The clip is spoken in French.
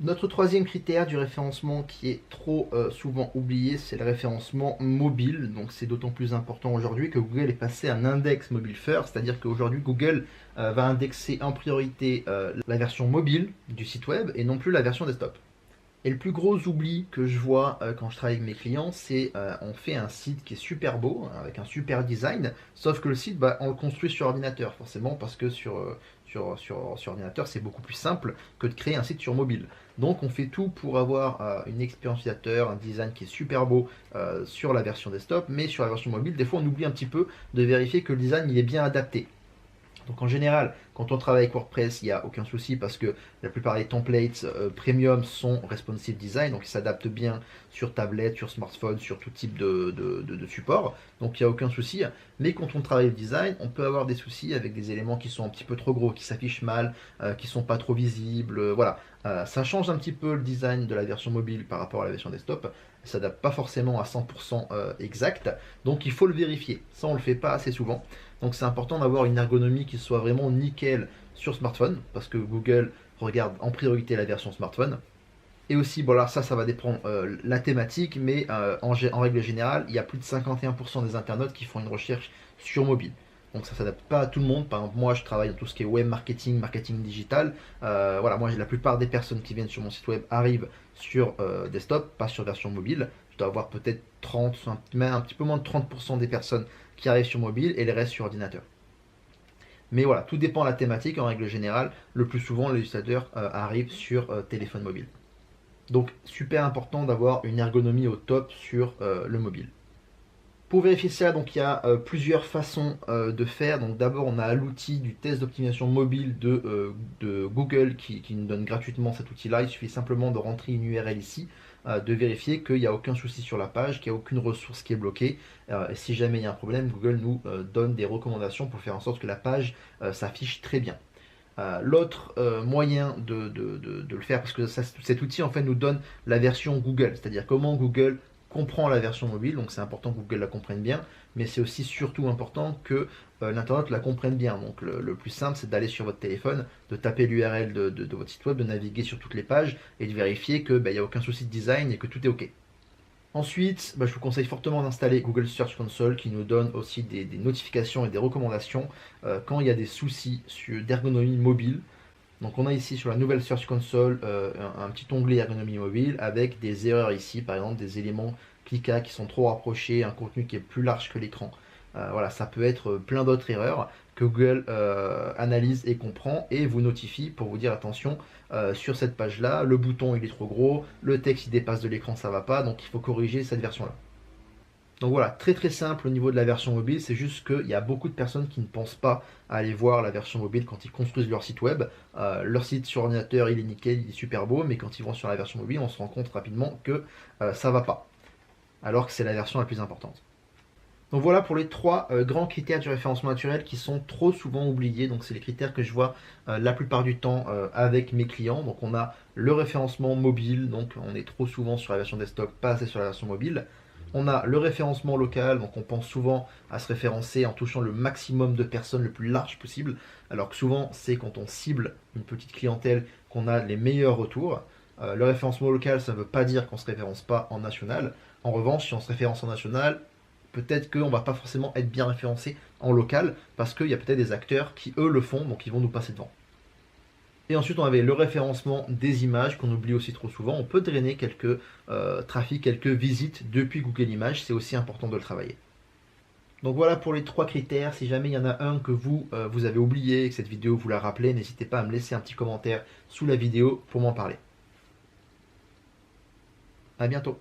Notre troisième critère du référencement qui est trop souvent oublié, c'est le référencement mobile. Donc c'est d'autant plus important aujourd'hui que Google est passé à un index mobile first, c'est-à-dire qu'aujourd'hui Google va indexer en priorité la version mobile du site web et non plus la version desktop. Et le plus gros oubli que je vois quand je travaille avec mes clients, c'est on fait un site qui est super beau, hein, avec un super design, sauf que le site, bah, on le construit sur ordinateur, forcément, parce que sur ordinateur, c'est beaucoup plus simple que de créer un site sur mobile. Donc on fait tout pour avoir une expérience utilisateur, un design qui est super beau sur la version desktop, mais sur la version mobile, des fois on oublie un petit peu de vérifier que le design il est bien adapté. Donc en général, quand on travaille avec WordPress, il n'y a aucun souci parce que la plupart des templates premium sont responsive design, donc ils s'adaptent bien sur tablette, sur smartphone, sur tout type de support. Donc il n'y a aucun souci. Mais quand on travaille le design, on peut avoir des soucis avec des éléments qui sont un petit peu trop gros, qui s'affichent mal, qui sont pas trop visibles. Voilà. Ça change un petit peu le design de la version mobile par rapport à la version desktop. Ça s'adapte pas forcément à 100% exact. Donc il faut le vérifier. Ça, on le fait pas assez souvent. Donc c'est important d'avoir une ergonomie qui soit vraiment nickel sur smartphone, parce que Google regarde en priorité la version smartphone. Et aussi, bon là, ça va dépendre la thématique, mais en règle générale, il y a plus de 51% des internautes qui font une recherche sur mobile. Donc ça ne s'adapte pas à tout le monde. Par exemple, moi, je travaille dans tout ce qui est web marketing, marketing digital. Voilà, moi, la plupart des personnes qui viennent sur mon site web arrivent sur desktop, pas sur version mobile. Je dois avoir peut-être 30, même un petit peu moins de 30% des personnes qui arrivent sur mobile et les restent sur ordinateur. Mais voilà, tout dépend de la thématique. En règle générale, le plus souvent, les utilisateurs arrivent sur téléphone mobile. Donc super important d'avoir une ergonomie au top sur le mobile. Pour vérifier ça, donc il y a plusieurs façons de faire. Donc d'abord on a l'outil du test d'optimisation mobile de Google qui nous donne gratuitement cet outil-là. Il suffit simplement de rentrer une URL ici, de vérifier qu'il n'y a aucun souci sur la page, qu'il n'y a aucune ressource qui est bloquée. Et si jamais il y a un problème, Google nous donne des recommandations pour faire en sorte que la page s'affiche très bien. L'autre moyen de le faire, parce que cet outil en fait nous donne la version Google, c'est-à-dire comment Google comprend la version mobile, donc c'est important que Google la comprenne bien, mais c'est aussi surtout important que l'internaute la comprenne bien. Donc le plus simple c'est d'aller sur votre téléphone, de taper l'URL de votre site web, de naviguer sur toutes les pages et de vérifier qu'il n'y a aucun souci de design et que tout est OK. Ensuite, je vous conseille fortement d'installer Google Search Console qui nous donne aussi des notifications et des recommandations quand il y a des soucis d'ergonomie mobile. Donc on a ici sur la nouvelle Search Console un petit onglet ergonomie mobile avec des erreurs ici, par exemple des éléments cliquables qui sont trop rapprochés, un contenu qui est plus large que l'écran. Voilà, ça peut être plein d'autres erreurs que Google analyse et comprend et vous notifie pour vous dire attention, sur cette page-là, le bouton il est trop gros, le texte il dépasse de l'écran, ça va pas, donc il faut corriger cette version-là. Donc voilà, très très simple au niveau de la version mobile, c'est juste qu'il y a beaucoup de personnes qui ne pensent pas à aller voir la version mobile quand ils construisent leur site web. Leur site sur ordinateur il est nickel, il est super beau, mais quand ils vont sur la version mobile, on se rend compte rapidement que ça va pas, alors que c'est la version la plus importante. Donc voilà pour les trois grands critères du référencement naturel qui sont trop souvent oubliés. Donc c'est les critères que je vois la plupart du temps avec mes clients. Donc on a le référencement mobile, donc on est trop souvent sur la version desktop, pas assez sur la version mobile. On a le référencement local, donc on pense souvent à se référencer en touchant le maximum de personnes le plus large possible, alors que souvent c'est quand on cible une petite clientèle qu'on a les meilleurs retours. Le référencement local, ça ne veut pas dire qu'on ne se référence pas en national. En revanche, si on se référence en national, peut-être qu'on ne va pas forcément être bien référencé en local parce qu'il y a peut-être des acteurs qui eux le font, donc ils vont nous passer devant. Et ensuite, on avait le référencement des images qu'on oublie aussi trop souvent. On peut drainer quelques trafics, quelques visites depuis Google Images. C'est aussi important de le travailler. Donc voilà pour les trois critères. Si jamais il y en a un que vous avez oublié et que cette vidéo vous l'a rappelé, n'hésitez pas à me laisser un petit commentaire sous la vidéo pour m'en parler. À bientôt.